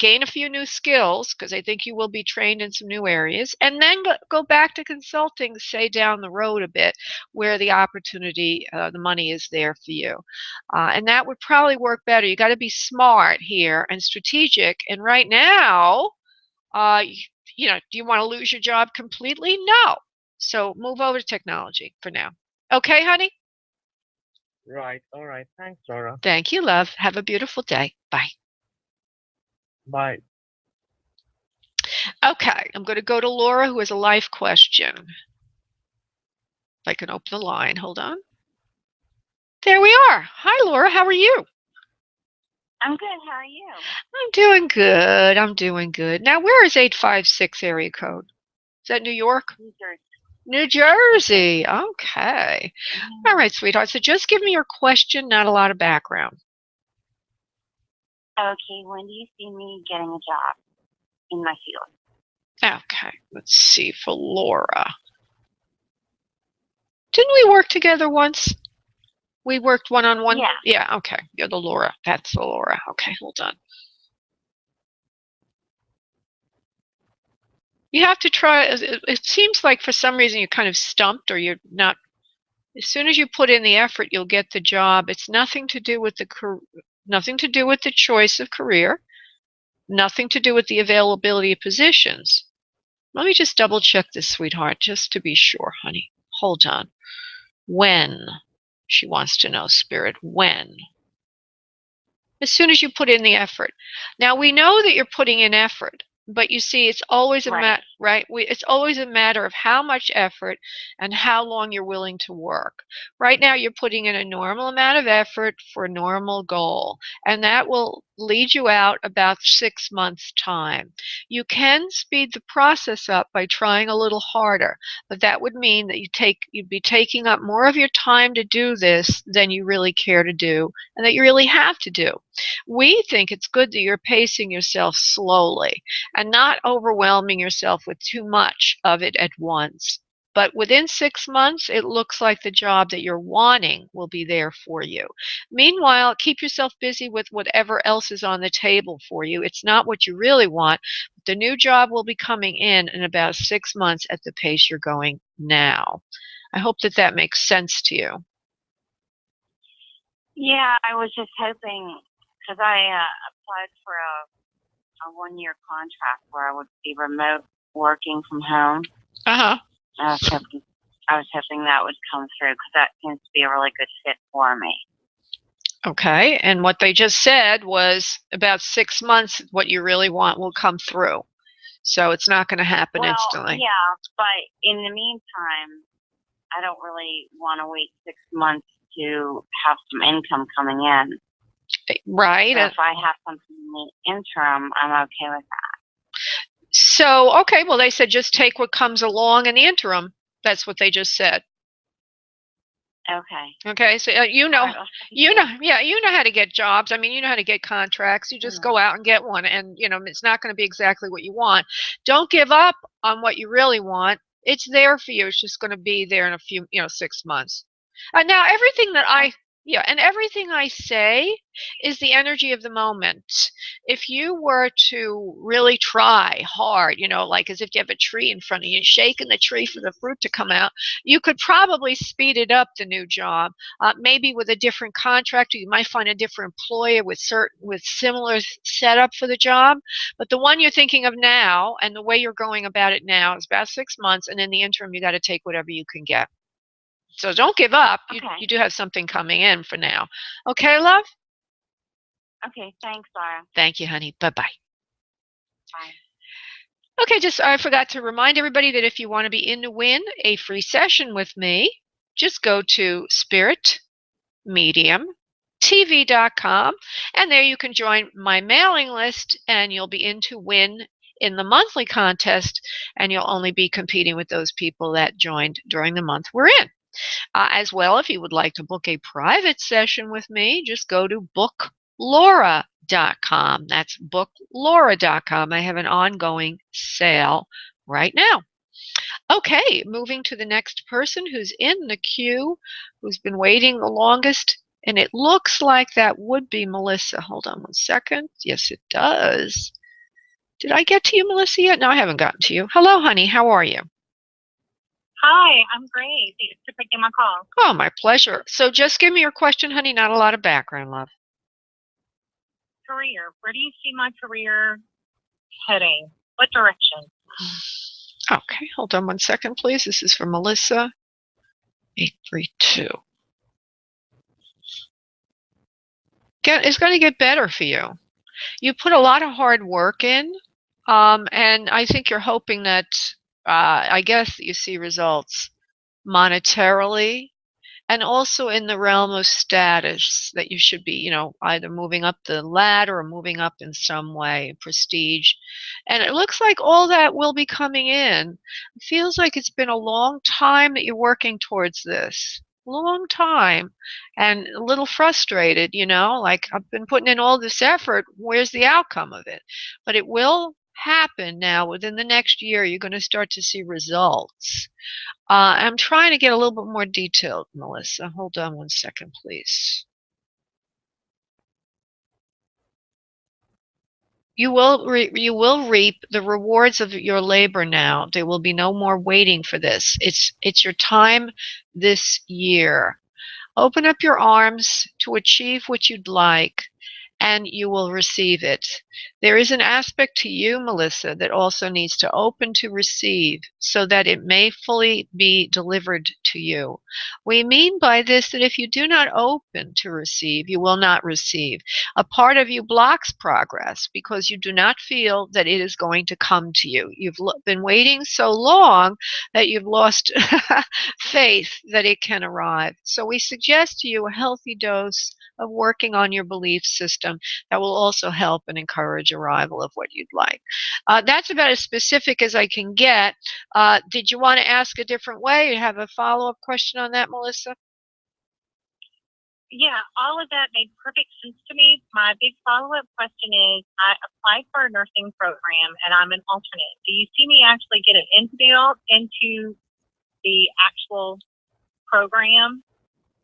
Gain a few new skills, because I think you will be trained in some new areas, and then go back to consulting, say down the road a bit, where the opportunity, the money is there for you. And that would probably work better. You got to be smart here and strategic. And right now, you know, do you want to lose your job completely? No. So move over to technology for now. Okay, honey? Right. All right. Thanks, Laura. Thank you, love. Have a beautiful day. Bye. Bye. Okay, I'm going to go to Laura, who has a life question. If I can open the line. Hold on. There we are. Hi, Laura. How are you? I'm good. How are you? I'm doing good. I'm doing good. Now, where is 856 area code? Is that New York? New Jersey. New Jersey. Okay. All right, sweetheart. So just give me your question, not a lot of background. Okay. When do you see me getting a job in my field? Okay. Let's see for Laura. Didn't we work together once? We worked one-on-one? Yeah. Yeah, okay. You're the Laura. That's the Laura. Okay, hold on. You have to try. It seems like for some reason you're kind of stumped, or you're not. As soon as you put in the effort, you'll get the job. It's nothing to do with the choice of career, nothing to do with the availability of positions. Let me just double check this, sweetheart, just to be sure, honey. Hold on. When? She wants to know, Spirit, when? As soon as you put in the effort. Now, we know that you're putting in effort, but you see, it's always it's always a matter of how much effort and how long you're willing to work. Right now, you're putting in a normal amount of effort for a normal goal, and that will lead you out about 6 months' time. You can speed the process up by trying a little harder, but that would mean that you'd be taking up more of your time to do this than you really care to do, and that you really have to do. We think it's good that you're pacing yourself slowly and not overwhelming yourself with too much of it at once. But within 6 months, it looks like the job that you're wanting will be there for you. Meanwhile, keep yourself busy with whatever else is on the table for you. It's not what you really want. But the new job will be coming in about 6 months at the pace you're going now. I hope that makes sense to you. Yeah, I was just hoping, because I applied for a 1-year contract where I would be remote working from home. Uh-huh. I was hoping that would come through, because that seems to be a really good fit for me. Okay, and what they just said was about 6 months, what you really want will come through. So it's not going to happen instantly. Yeah, but in the meantime, I don't really want to wait 6 months to have some income coming in. Right. So if I have something in the interim, I'm okay with that. So, okay, well, they said just take what comes along in the interim. That's what they just said. Okay. Okay, so you know how to get jobs. I mean, you know how to get contracts. You just go out and get one, and it's not going to be exactly what you want. Don't give up on what you really want. It's there for you. It's just going to be there in a few, 6 months. Now, everything I say is the energy of the moment. If you were to really try hard, like as if you have a tree in front of you, shaking the tree for the fruit to come out, you could probably speed it up, the new job. Maybe with a different contractor, you might find a different employer with similar setup for the job. But the one you're thinking of now, and the way you're going about it now, is about 6 months, and in the interim, you got to take whatever you can get. So don't give up. Okay. You do have something coming in for now. Okay, love? Okay, thanks, Laura. Thank you, honey. Bye-bye. Bye. Okay, I forgot to remind everybody that if you want to be in to win a free session with me, just go to spiritmediumtv.com, and there you can join my mailing list, and you'll be in to win in the monthly contest, and you'll only be competing with those people that joined during the month we're in. As well, if you would like to book a private session with me, just go to booklaura.com. That's booklaura.com. I have an ongoing sale right now. Okay, moving to the next person who's in the queue, who's been waiting the longest, and it looks like that would be Melissa. Hold on one second. Yes, it does. Did I get to you, Melissa, yet? No, I haven't gotten to you. Hello, honey. How are you? Hi, I'm great. Thanks for taking my call. Oh, my pleasure. So just give me your question, honey. Not a lot of background, love. Career. Where do you see my career heading? What direction? Okay, hold on one second, please. This is for Melissa. 832. It's going to get better for you. You put a lot of hard work in, and I think you're hoping that, I guess, you see results monetarily and also in the realm of status, that you should be, either moving up the ladder or moving up in some way, prestige. And it looks like all that will be coming in. It feels like it's been a long time that you're working towards this. Long time. And a little frustrated, like, I've been putting in all this effort. Where's the outcome of it? But it will happen now. Within the next year, you're going to start to see results. I'm trying to get a little bit more detailed, Melissa. Hold on one second, please. You will reap the rewards of your labor now. There will be no more waiting for this. It's your time this year. Open up your arms to achieve what you'd like, and you will receive it. There is an aspect to you, Melissa, that also needs to open to receive so that it may fully be delivered to you. We mean by this that if you do not open to receive, you will not receive. A part of you blocks progress because you do not feel that it is going to come to you. You've been waiting so long that you've lost faith that it can arrive. So we suggest to you a healthy dose of working on your belief system that will also help and encourage arrival of what you'd like. That's about as specific as I can get. Did you want to ask a different way? You have a follow-up question on that, Melissa? Yeah, all of that made perfect sense to me. My big follow-up question is, I applied for a nursing program and I'm an alternate. Do you see me actually getting into the actual program?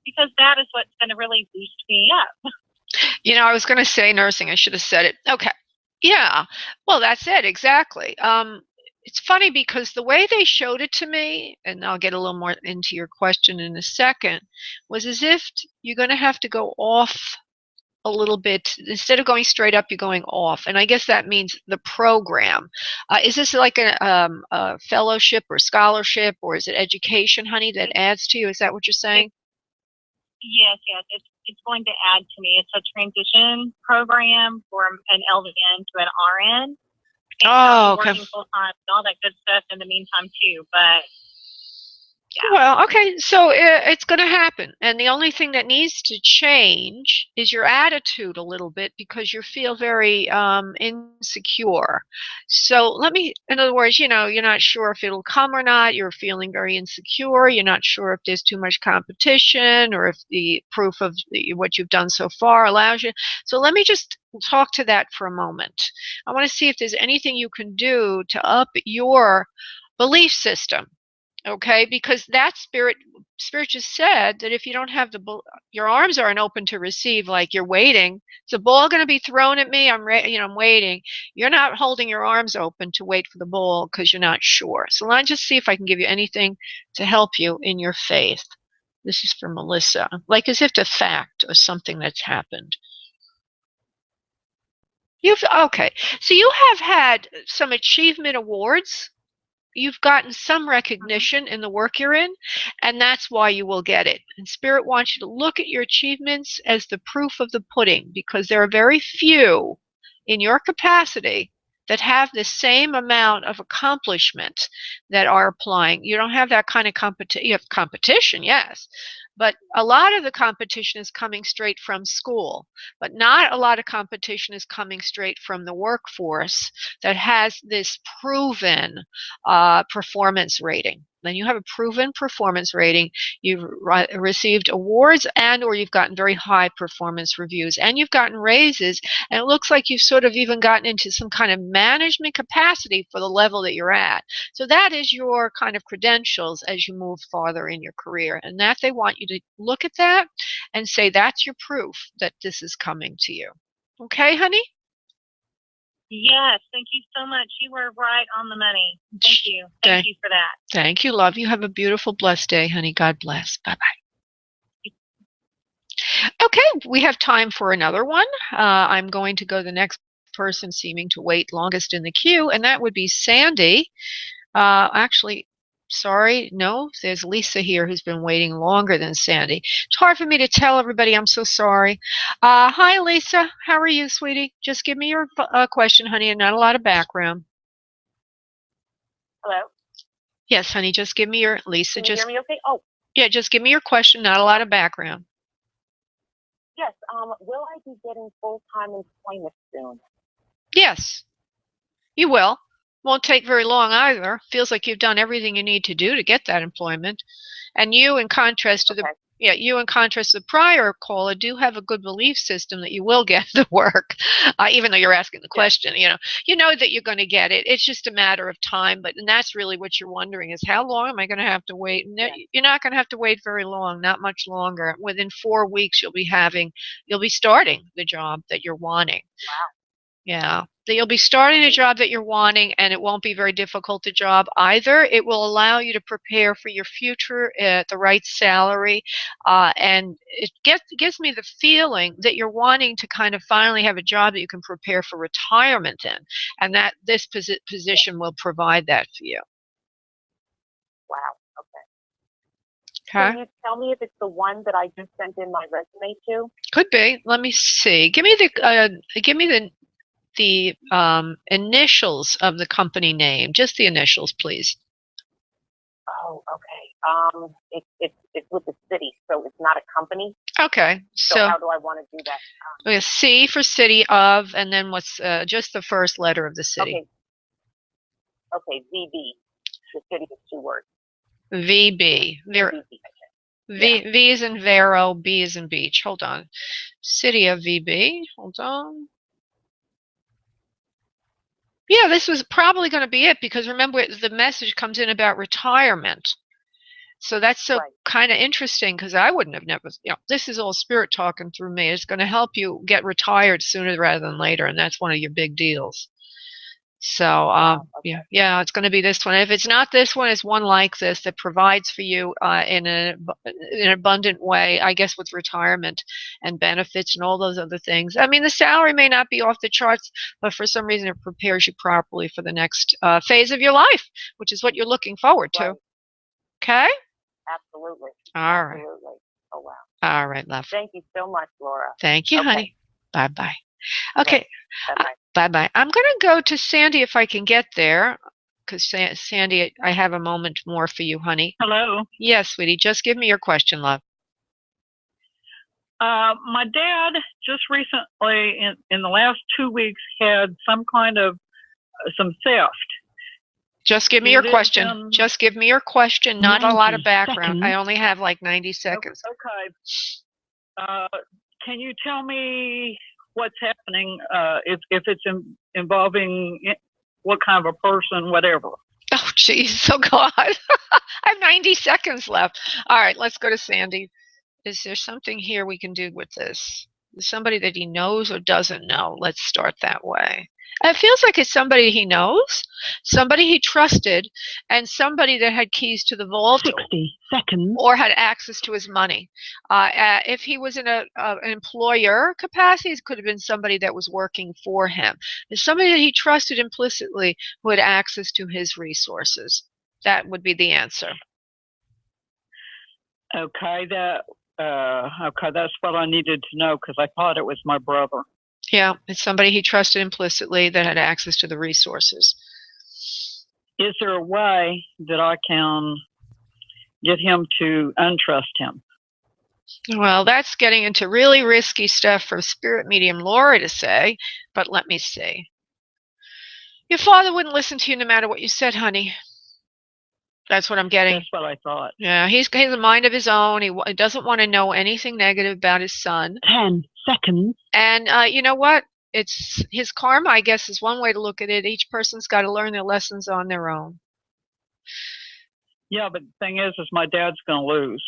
Because that is what's going to really boost me up. I was going to say nursing. I should have said it. Okay. Yeah. Well, that's it. Exactly. It's funny because the way they showed it to me, and I'll get a little more into your question in a second, was as if you're going to have to go off a little bit. Instead of going straight up, you're going off. And I guess that means the program. Is this like a fellowship or scholarship, or is it education, honey, that adds to you? Is that what you're saying? Yes. It's going to add to me. It's a transition program from an LVN to an RN. And oh, okay. Working full time and all that good stuff in the meantime too. But yeah. Well, okay, so it's going to happen. And the only thing that needs to change is your attitude a little bit, because you feel very insecure. So in other words, you're not sure if it'll come or not. You're feeling very insecure. You're not sure if there's too much competition or if the proof of what you've done so far allows you. So let me just talk to that for a moment. I want to see if there's anything you can do to up your belief system. Okay, because that spirit just said that if you don't have your arms aren't open to receive, like you're waiting, is the ball going to be thrown at me? I'm waiting. You're not holding your arms open to wait for the ball because you're not sure. So let's just see if I can give you anything to help you in your faith. This is for Melissa, like as if it's a fact or something that's happened. Okay, so you have had some achievement awards. You've gotten some recognition in the work you're in, and that's why you will get it. And Spirit wants you to look at your achievements as the proof of the pudding, because there are very few in your capacity that have the same amount of accomplishment that are applying. You don't have that kind of competition. You have competition, yes, But a lot of the competition is coming straight from school, but not a lot of competition is coming straight from the workforce that has this proven performance rating. When you have a proven performance rating, you've received awards and or you've gotten very high performance reviews and you've gotten raises, and it looks like you've sort of even gotten into some kind of management capacity for the level that you're at. So that is your kind of credentials as you move farther in your career, and that they want you to look at that and say that's your proof that this is coming to you. Okay, honey? Yes, thank you so much. You were right on the money. Thank you. Thank you for that. Thank you, love. You have a beautiful, blessed day, honey. God bless. Bye-bye. Okay, we have time for another one. I'm going to go to the next person seeming to wait longest in the queue, and that would be Sandy. Actually, sorry, no, there's Lisa here who's been waiting longer than Sandy. It's hard for me to tell everybody. I'm so sorry. Hi, Lisa. How are you, sweetie? Just give me your question, honey, and not a lot of background. Hello? Yes, honey, just give me your, Lisa. Can you hear me okay? Oh. Yeah, just give me your question, not a lot of background. Yes, will I be getting full-time employment soon? Yes, you will. Won't take very long either. Feels like you've done everything you need to do to get that employment. And you, in contrast to the prior caller, do have a good belief system that you will get the work, even though you're asking the question. You know that you're going to get it. It's just a matter of time. And that's really what you're wondering is how long am I going to have to wait? And you're not going to have to wait very long, not much longer. Within 4 weeks, you'll be starting the job that you're wanting. Wow. Yeah, that you'll be starting a job that you're wanting, and it won't be very difficult a job either. It will allow you to prepare for your future at the right salary, and it gives me the feeling that you're wanting to kind of finally have a job that you can prepare for retirement in, and that this position will provide that for you. Wow. Okay. Okay. Can you tell me if it's the one that I just sent in my resume to? Could be. Let me see. Give me the initials of the company name, just the initials, please. Oh, okay. It's with the city, so it's not a company. Okay, so how do I want to do that? C for city of, and then what's just the first letter of the city? Okay, VB. The city is 2 words. VB. V is in Vero, B is in beach. Hold on. City of VB. Hold on. Yeah, this was probably going to be it because remember the message comes in about retirement. So that's so kind of interesting because I wouldn't have never, this is all spirit talking through me. It's going to help you get retired sooner rather than later, and that's one of your big deals. So, yeah, it's going to be this one. If it's not this one, it's one like this that provides for you in an abundant way, I guess, with retirement and benefits and all those other things. I mean, the salary may not be off the charts, but for some reason it prepares you properly for the next phase of your life, which is what you're looking forward to. Okay? Absolutely. All right. Absolutely. Oh, wow. All right, love. Thank you so much, Laura. Thank you, honey. Bye-bye. Okay. Bye-bye. Bye-bye. I'm going to go to Sandy if I can get there, because Sandy, I have a moment more for you, honey. Hello. Yes, sweetie. Just give me your question, love. My dad just recently, in the last 2 weeks, had some theft. Just give me your question. Just give me your question. Not a lot of background. I only have like 90 seconds. Okay. Can you tell me what's happening, if it's involving what kind of a person, whatever? Oh, jeez. Oh, God. I have 90 seconds left. All right, let's go to Sandy. Is there something here we can do with this? Somebody that he knows or doesn't know? Let's start that way. It feels like it's somebody he knows, somebody he trusted, and somebody that had keys to the vault 60 seconds. Or had access to his money. If he was in an employer capacity, it could have been somebody that was working for him. It's somebody that he trusted implicitly who had access to his resources. That would be the answer. Okay, that's what I needed to know because I thought it was my brother. Yeah, it's somebody he trusted implicitly that had access to the resources. Is there a way that I can get him to untrust him? Well, that's getting into really risky stuff for spirit medium Laura to say, but let me see. Your father wouldn't listen to you no matter what you said, honey. That's what I'm getting. That's what I thought. Yeah, he's a mind of his own. He doesn't want to know anything negative about his son. 10 seconds. And you know what? It's his karma, I guess, is one way to look at it. Each person's got to learn their lessons on their own. Yeah, but the thing is my dad's going to lose.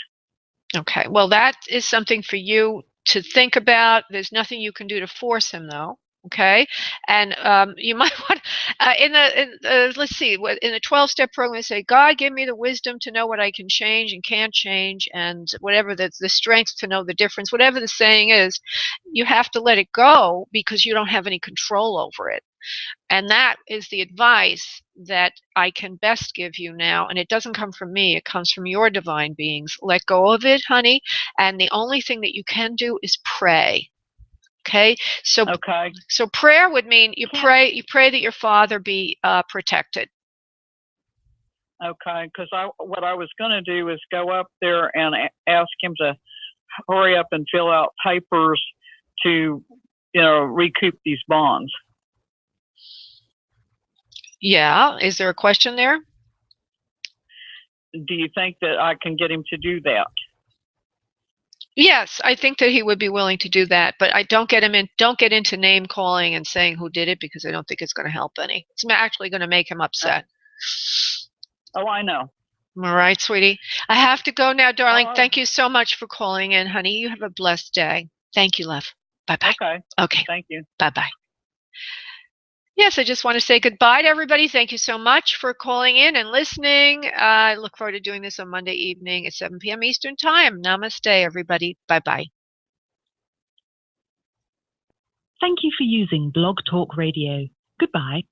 Okay, well, that is something for you to think about. There's nothing you can do to force him, though. Okay, and you might want let's see, in the 12-step program, say, God, give me the wisdom to know what I can change and can't change, and whatever the strength to know the difference, whatever the saying is, you have to let it go because you don't have any control over it. And that is the advice that I can best give you now. And it doesn't come from me. It comes from your divine beings. Let go of it, honey. And the only thing that you can do is pray. Okay? So prayer would mean you pray that your father be protected. Okay, because what I was going to do is go up there and ask him to hurry up and fill out papers to, recoup these bonds. Yeah. Is there a question there? Do you think that I can get him to do that? Yes, I think that he would be willing to do that, but I don't get into name calling and saying who did it because I don't think it's going to help any. It's actually going to make him upset. Oh, I know. All right, sweetie. I have to go now, darling. Thank you so much for calling in, honey. You have a blessed day. Thank you, love. Bye-bye. Okay. Thank you. Bye-bye. Yes, I just want to say goodbye to everybody. Thank you so much for calling in and listening. I look forward to doing this on Monday evening at 7 p.m. Eastern Time. Namaste, everybody. Bye-bye. Thank you for using Blog Talk Radio. Goodbye.